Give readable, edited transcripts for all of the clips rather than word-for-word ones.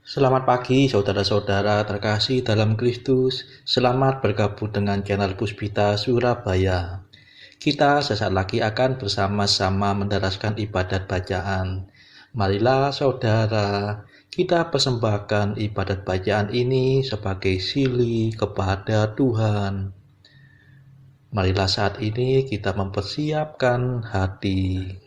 Selamat pagi saudara-saudara terkasih dalam Kristus. Selamat bergabung dengan channel Puspita Surabaya. Kita sesaat lagi akan bersama-sama mendaraskan ibadat bacaan. Marilah saudara, kita persembahkan ibadat bacaan ini sebagai sili kepada Tuhan. Marilah saat ini kita mempersiapkan hati.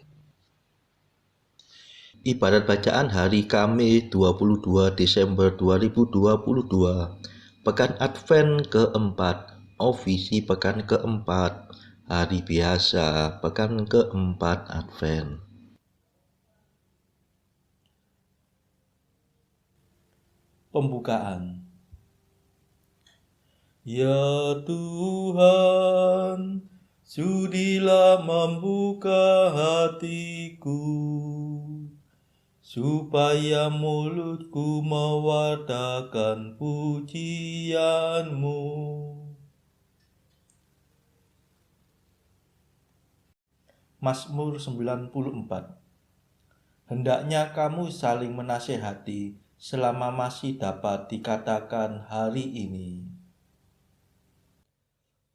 Ibadat bacaan hari Kamis 22 Desember 2022, Pekan Advent keempat, Ofisi Pekan keempat, Hari Biasa Pekan keempat Advent. Pembukaan. Ya Tuhan, sudilah membuka hatiku, supaya mulutku mewartakan pujian-Mu. Mazmur 94. Hendaknya kamu saling menasehati selama masih dapat dikatakan hari ini.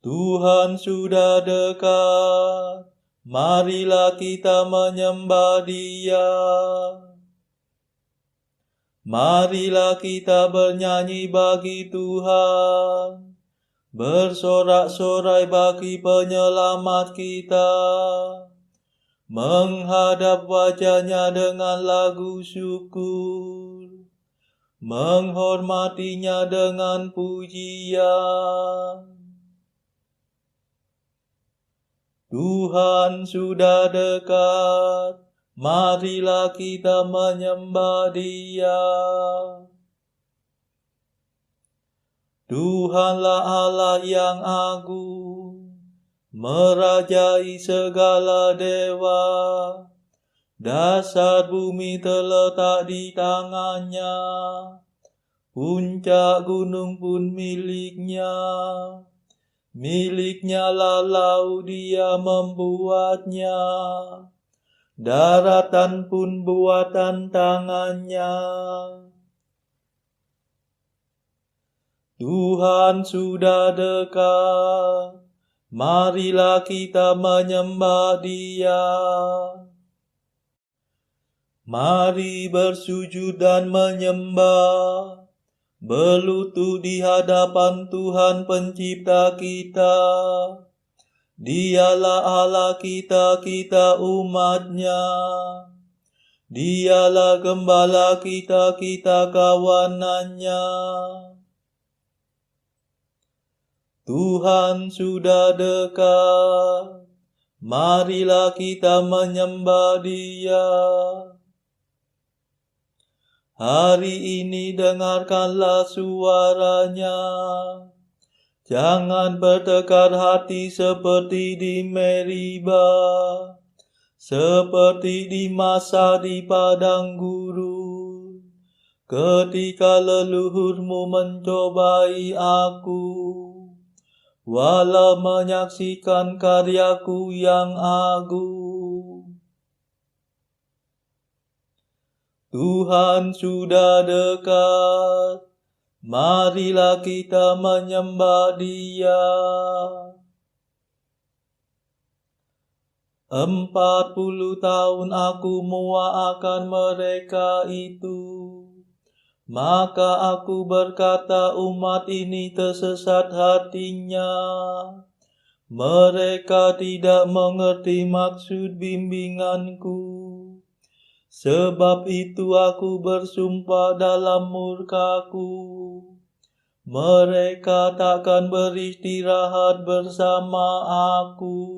Tuhan sudah dekat, marilah kita menyembah Dia. Marilah kita bernyanyi bagi Tuhan, bersorak-sorai bagi penyelamat kita, menghadap wajah-Nya dengan lagu syukur, menghormati-Nya dengan pujian. Tuhan sudah dekat, marilah kita menyembah Dia. Tuhanlah Allah yang agung, merajai segala dewa. Dasar bumi terletak di tangan-Nya, puncak gunung pun milik-Nya. Milik-Nya lah laut, Dia membuatnya, daratan pun buatan tangan-Nya. Tuhan sudah dekat, marilah kita menyembah Dia. Mari bersujud dan menyembah, berlutut di hadapan Tuhan pencipta kita. Dialah Allah kita, kita umat-Nya. Dialah gembala kita, kita kawanan-Nya. Tuhan sudah dekat, marilah kita menyembah Dia. Hari ini dengarkanlah suara-Nya. Jangan bertekad hati seperti di Meribah, seperti di masa di padang gurun, ketika leluhurmu mencobai aku, walau menyaksikan karyaku yang agung. Tuhan sudah dekat, marilah kita menyembah Dia. 40 tahun aku muak akan mereka itu. Maka aku berkata, umat ini tersesat hatinya. Mereka tidak mengerti maksud bimbinganku. Sebab itu aku bersumpah dalam murkaku, mereka takkan beristirahat bersama aku.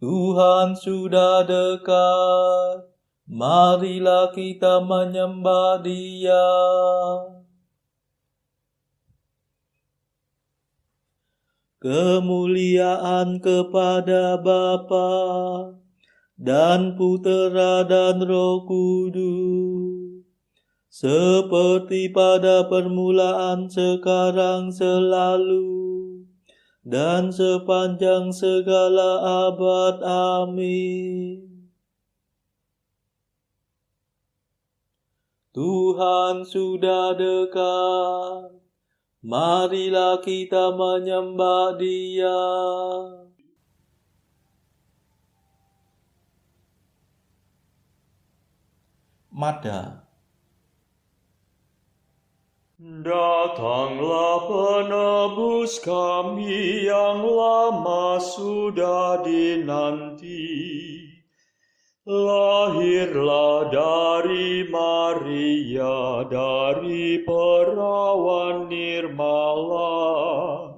Tuhan sudah dekat, marilah kita menyembah Dia. Kemuliaan kepada Bapa dan Putera dan Roh Kudus, seperti pada permulaan, sekarang, selalu, dan sepanjang segala abad. Amin. Tuhan sudah dekat. Marilah kita menyembah Dia. Mada. Datanglah penebus kami yang lama sudah dinanti. Lahirlah dari Maria, dari perawan nirmala.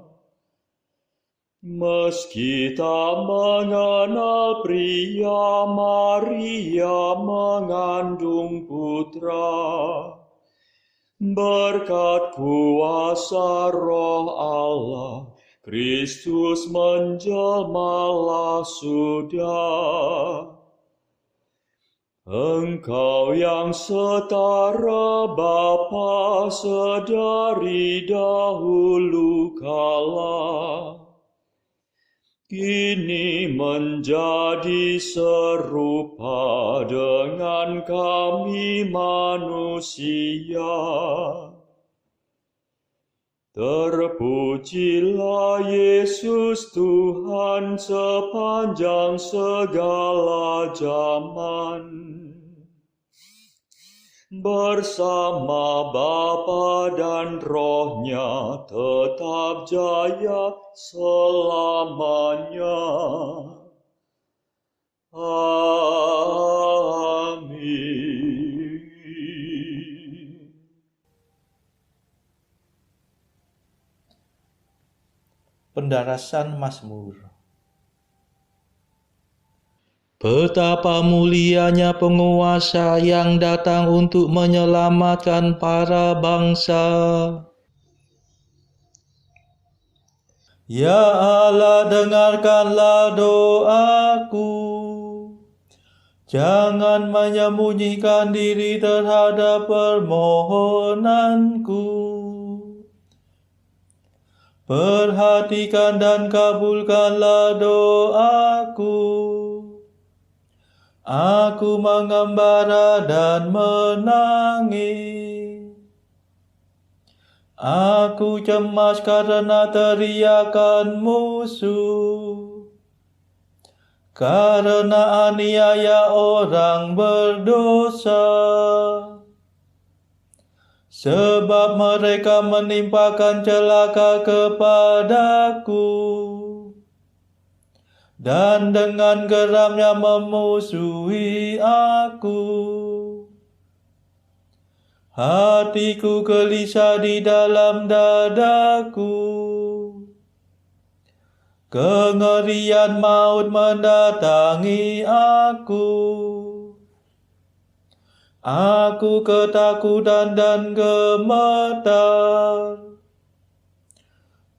Meski tak mengenal pria, Maria mengandung putra. Berkat kuasa Roh Allah, Kristus menjelmalah sudah. Engkau yang setara Bapa sedari dahulu kala, kini menjadi serupa dengan kami manusia. Terpujilah Yesus Tuhan sepanjang segala zaman. Bersama Bapa dan Roh-Nya tetap jaya selamanya. Amin. Pendarasan Mazmur. Betapa mulianya penguasa yang datang untuk menyelamatkan para bangsa. Ya Allah, dengarkanlah doaku. Jangan menyembunyikan diri terhadap permohonanku. Perhatikan dan kabulkanlah doaku. Aku mengembara dan menangis. Aku cemas karena teriakan musuh, karena aniaya orang berdosa. Sebab mereka menimpakan celaka kepadaku, dan dengan geramnya memusuhi aku. Hatiku gelisah di dalam dadaku. Kengerian maut mendatangi aku. Aku ketakutan dan gemetar.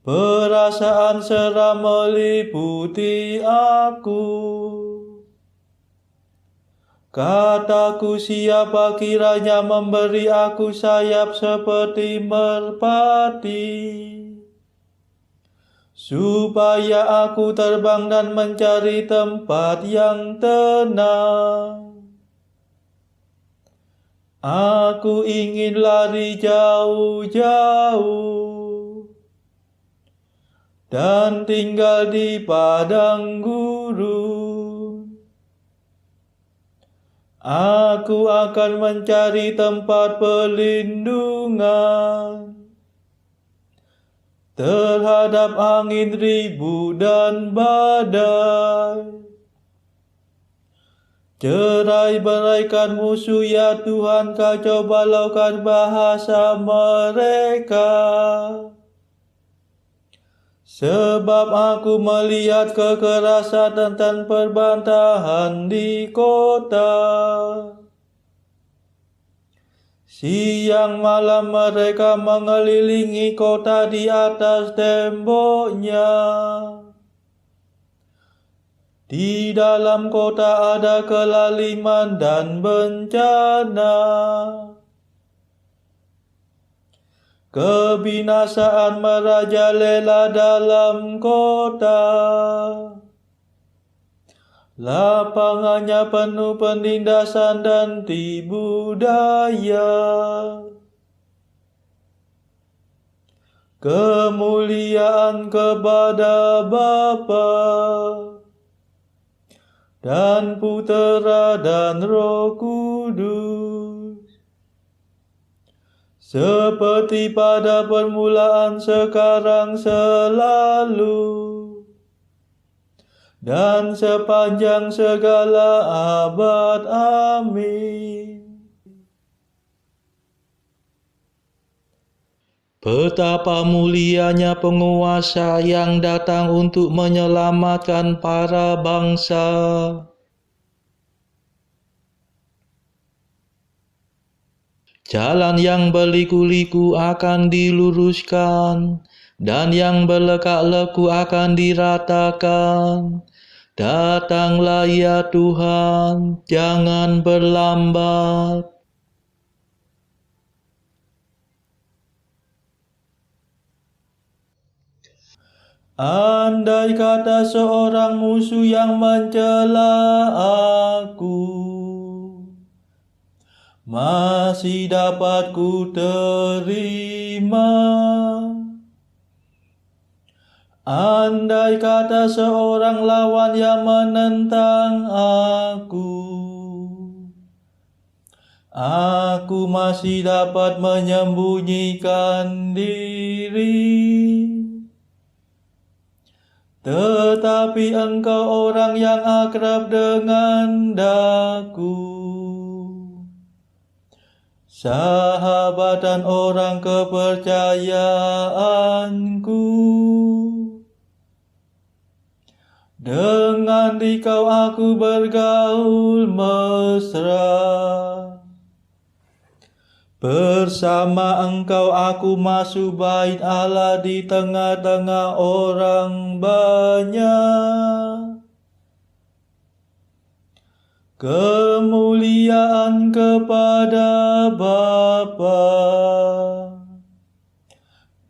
Perasaan seram meliputi aku. Kataku, siapa kiranya memberi aku sayap seperti merpati, supaya aku terbang dan mencari tempat yang tenang. Aku ingin lari jauh-jauh dan tinggal di padang gurun. Aku akan mencari tempat perlindungan terhadap angin ribut dan badai. Cerai-beraikan musuh, ya Tuhan, kacau balaukan bahasa mereka. Sebab aku melihat kekerasan dan perbantahan di kota. Siang malam mereka mengelilingi kota di atas temboknya. Di dalam kota ada kelaliman dan bencana. Kebinasaan merajalela dalam kota. Lapangannya penuh penindasan dan tipu daya. Kemuliaan kepada Bapa dan Putera dan Roh Kudus, seperti pada permulaan, sekarang, selalu, dan sepanjang segala abad. Amin. Betapa mulianya penguasa yang datang untuk menyelamatkan para bangsa. Jalan yang berliku-liku akan diluruskan, dan yang berlekak-leku akan diratakan. Datanglah ya Tuhan, jangan berlambat. Andai kata seorang musuh yang mencela aku, masih dapat ku terima. Andai kata seorang lawan yang menentang aku masih dapat menyembunyikan diri. Tetapi Engkau orang yang akrab dengan daku, sahabat dan orang kepercayaanku. Dengan Dikau aku bergaul mesra. Bersama Engkau aku masuk bait Allah di tengah-tengah orang banyak. Kemuliaan kepada Bapa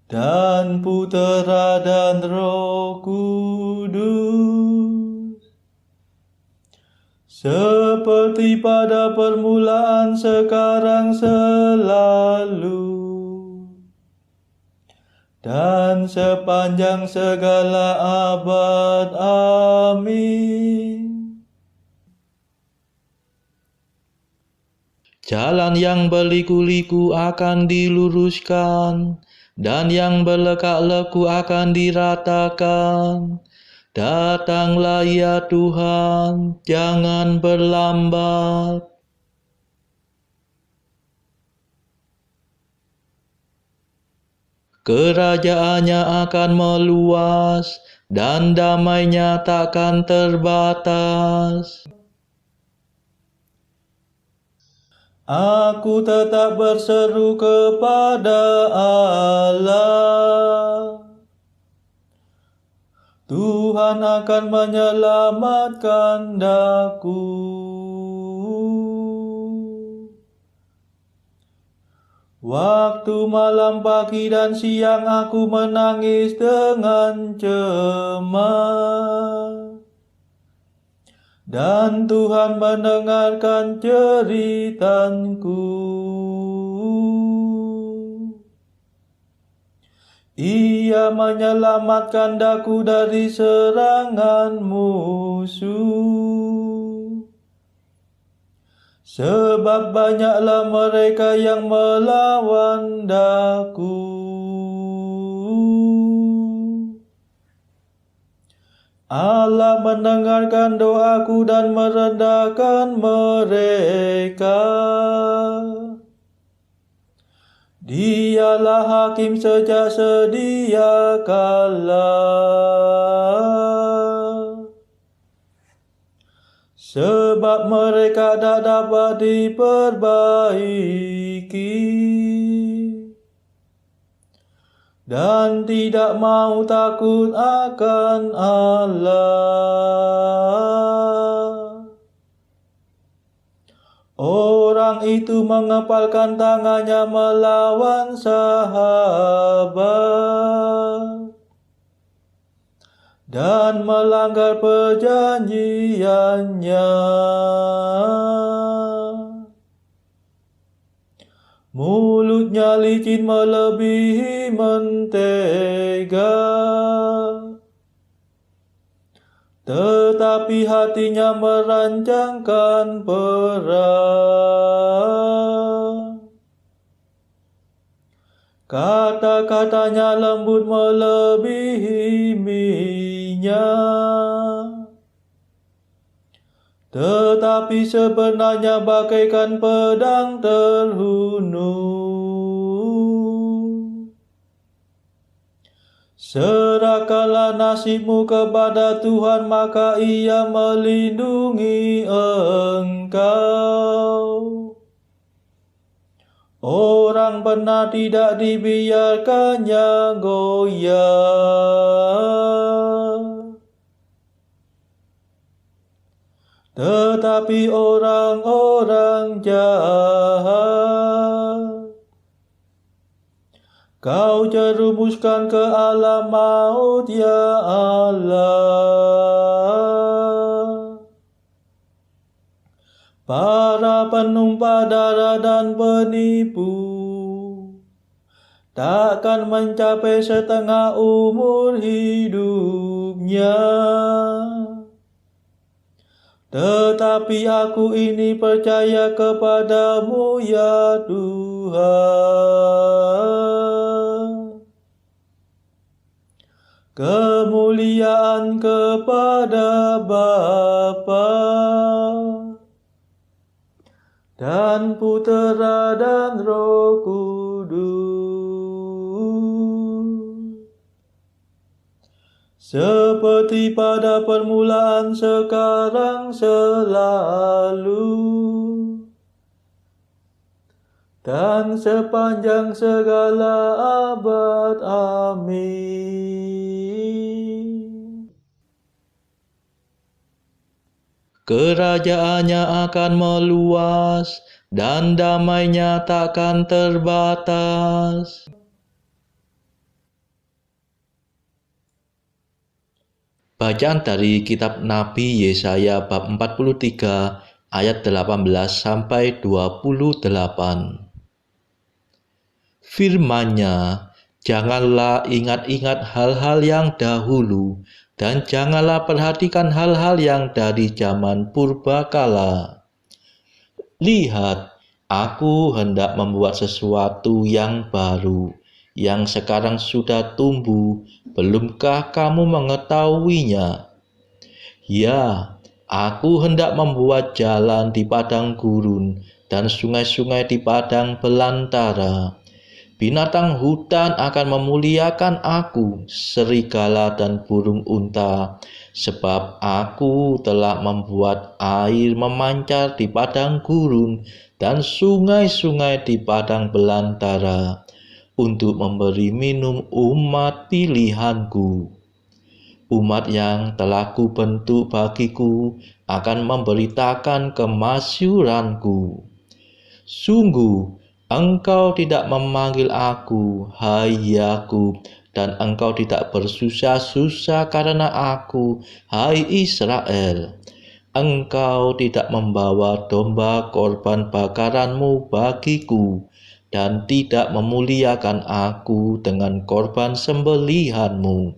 dan Putera dan Roh Kudus, seperti pada permulaan, sekarang, selalu, dan sepanjang segala abad. Amin. Jalan yang berliku-liku akan diluruskan, dan yang berlekak-leku akan diratakan. Datanglah ya Tuhan, jangan berlambat. Kerajaannya akan meluas, dan damainya takkan terbatas. Aku tetap berseru kepada Allah. Tuhan akan menyelamatkan daku. Waktu malam, pagi, dan siang aku menangis dengan cemas. Dan Tuhan mendengarkan jeritanku. Ia menyelamatkan daku dari serangan musuh. Sebab banyaklah mereka yang melawan daku. Allah mendengarkan doaku dan merendahkan mereka. Dialah hakim sejak sedia kala. Sebab mereka tak dapat diperbaiki, dan tidak mau takut akan Allah. Orang itu mengepalkan tangannya melawan sahabat, dan melanggar perjanjiannya. Mulutnya licin melebihi mentega, tetapi hatinya merancangkan perang. Kata-katanya lembut melebihi minyak, tetapi sebenarnya bagaikan pedang terhunus. Serahkanlah nasibmu kepada Tuhan, maka Ia melindungi engkau. Orang benar tidak dibiarkannya goyah, tetapi orang-orang jahat Kau jerumuskan ke alam maut, ya Allah. Para penumpah darah dan penipu takkan mencapai setengah umur hidupnya. Tetapi aku ini percaya kepadamu, ya Tuhan. Kemuliaan kepada Bapa dan Putera dan Roh Kudus, seperti pada permulaan, sekarang, selalu, dan sepanjang segala abad. Amin. Kerajaannya akan meluas dan damainya takkan terbatas. Bacaan dari kitab Nabi Yesaya bab 43 ayat 18 sampai 28. Firman-Nya, janganlah ingat-ingat hal-hal yang dahulu, dan janganlah perhatikan hal-hal yang dari zaman purbakala. Lihat, aku hendak membuat sesuatu yang baru, yang sekarang sudah tumbuh, belumkah kamu mengetahuinya? Ya, aku hendak membuat jalan di padang gurun, dan sungai-sungai di padang belantara. Binatang hutan akan memuliakan aku, serigala dan burung unta, sebab aku telah membuat air memancar di padang gurun dan sungai-sungai di padang belantara, untuk memberi minum umat pilihanku. Umat yang telah kubentuk bagiku akan memberitakan kemasyhuranku. Sungguh, Engkau tidak memanggil aku, hai Yakub, dan engkau tidak bersusah-susah karena aku, hai Israel. Engkau tidak membawa domba korban bakaranmu bagiku, dan tidak memuliakan aku dengan korban sembelihanmu.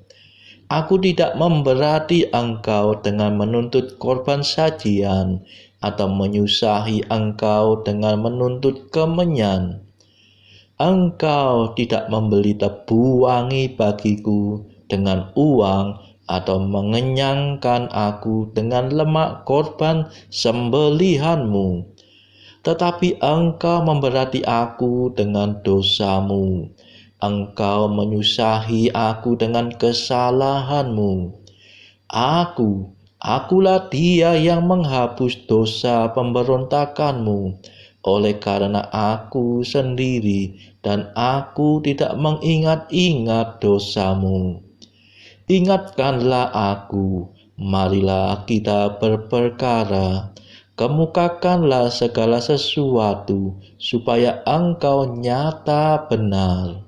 Aku tidak memberati engkau dengan menuntut korban sajian, atau menyusahi engkau dengan menuntut kemenyan. Engkau tidak membeli tebu wangi bagiku dengan uang, atau mengenyangkan aku dengan lemak korban sembelihanmu. Tetapi engkau memberati aku dengan dosamu. Engkau menyusahi aku dengan kesalahanmu. Akulah Dia yang menghapus dosa pemberontakanmu, oleh karena aku sendiri, dan aku tidak mengingat-ingat dosamu. Ingatkanlah aku, marilah kita berperkara, kemukakanlah segala sesuatu, supaya engkau nyata benar.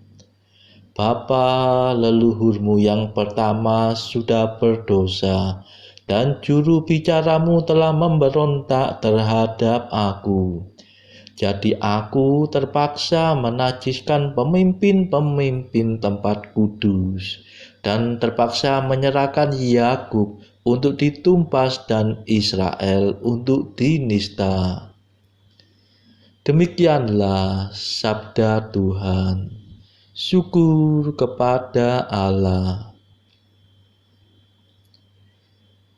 Bapa leluhurmu yang pertama sudah berdosa, dan juru bicaramu telah memberontak terhadap aku. Jadi aku terpaksa menajiskan pemimpin-pemimpin tempat kudus, dan terpaksa menyerahkan Yakub untuk ditumpas dan Israel untuk dinista. Demikianlah sabda Tuhan. Syukur kepada Allah.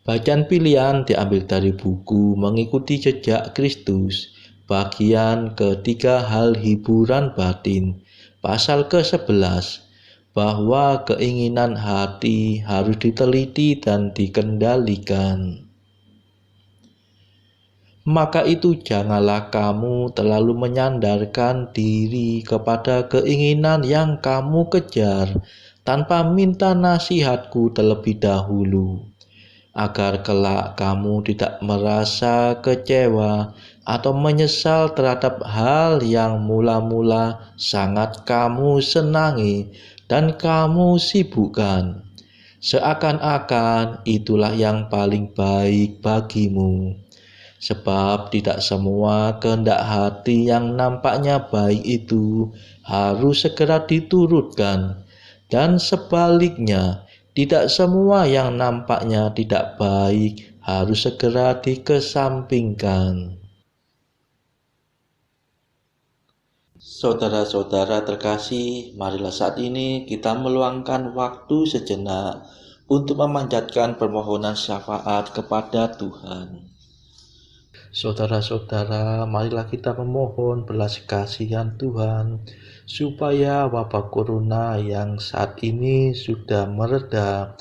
Bacaan pilihan diambil dari buku Mengikuti Jejak Kristus, bagian ketiga hal hiburan batin, pasal ke-11, bahwa keinginan hati harus diteliti dan dikendalikan. Maka itu janganlah kamu terlalu menyandarkan diri kepada keinginan yang kamu kejar tanpa minta nasihatku terlebih dahulu, agar kelak kamu tidak merasa kecewa atau menyesal terhadap hal yang mula-mula sangat kamu senangi dan kamu sibukkan, seakan-akan itulah yang paling baik bagimu. Sebab tidak semua kehendak hati yang nampaknya baik itu harus segera diturutkan, dan sebaliknya, tidak semua yang nampaknya tidak baik harus segera dikesampingkan. Saudara-saudara terkasih, marilah saat ini kita meluangkan waktu sejenak untuk memanjatkan permohonan syafaat kepada Tuhan. Saudara-saudara, marilah kita memohon belas kasihan Tuhan, supaya wabah corona yang saat ini sudah mereda,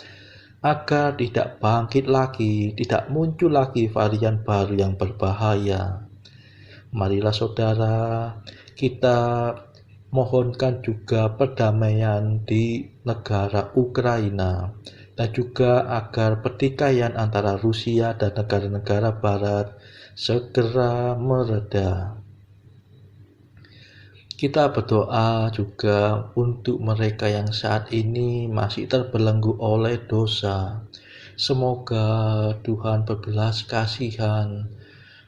agar tidak bangkit lagi, tidak muncul lagi varian baru yang berbahaya. Marilah saudara, kita mohonkan juga perdamaian di negara Ukraina, dan juga agar pertikaian antara Rusia dan negara-negara barat segera mereda. Kita berdoa juga untuk mereka yang saat ini masih terbelenggu oleh dosa. Semoga Tuhan berbelas kasihan,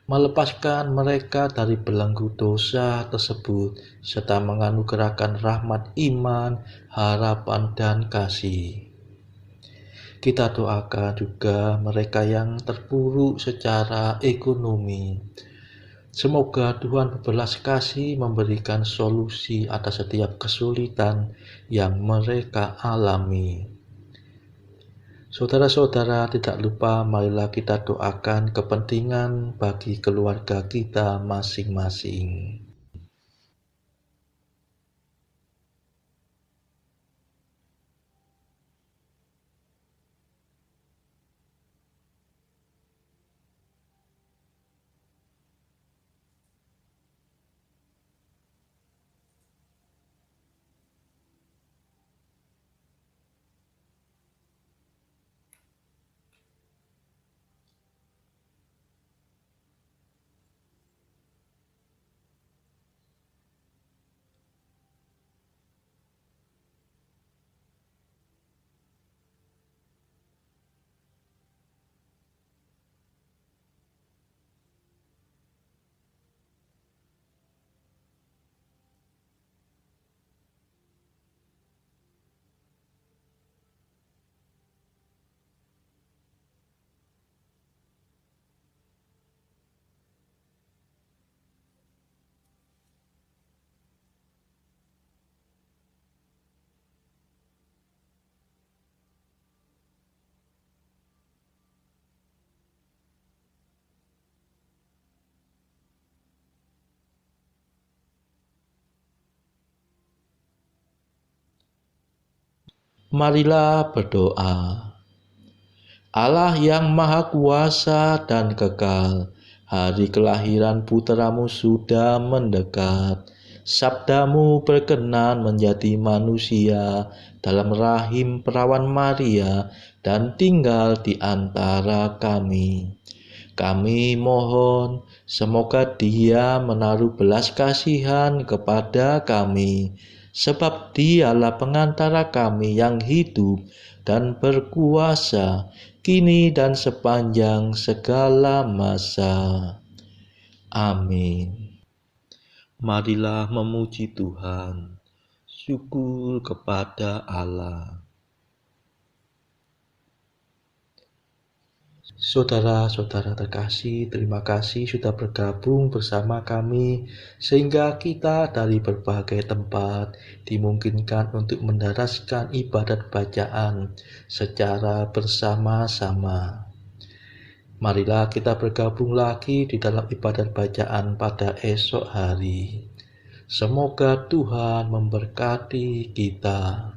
melepaskan mereka dari belenggu dosa tersebut, serta menganugerahkan rahmat iman, harapan, dan kasih. Kita doakan juga mereka yang terpuruk secara ekonomi. Semoga Tuhan berbelas kasih memberikan solusi atas setiap kesulitan yang mereka alami. Saudara-saudara, tidak lupa marilah kita doakan kepentingan bagi keluarga kita masing-masing. Marilah berdoa. Allah yang Maha Kuasa dan kekal, hari kelahiran putramu sudah mendekat. Sabdamu berkenan menjadi manusia dalam rahim perawan Maria dan tinggal di antara kami. Kami mohon semoga Dia menaruh belas kasihan kepada kami, sebab Dialah pengantara kami yang hidup dan berkuasa, kini dan sepanjang segala masa. Amin. Marilah memuji Tuhan. Syukur kepada Allah. Saudara-saudara terkasih, terima kasih sudah bergabung bersama kami sehingga kita dari berbagai tempat dimungkinkan untuk mendaraskan ibadat bacaan secara bersama-sama. Marilah kita bergabung lagi di dalam ibadat bacaan pada esok hari. Semoga Tuhan memberkati kita.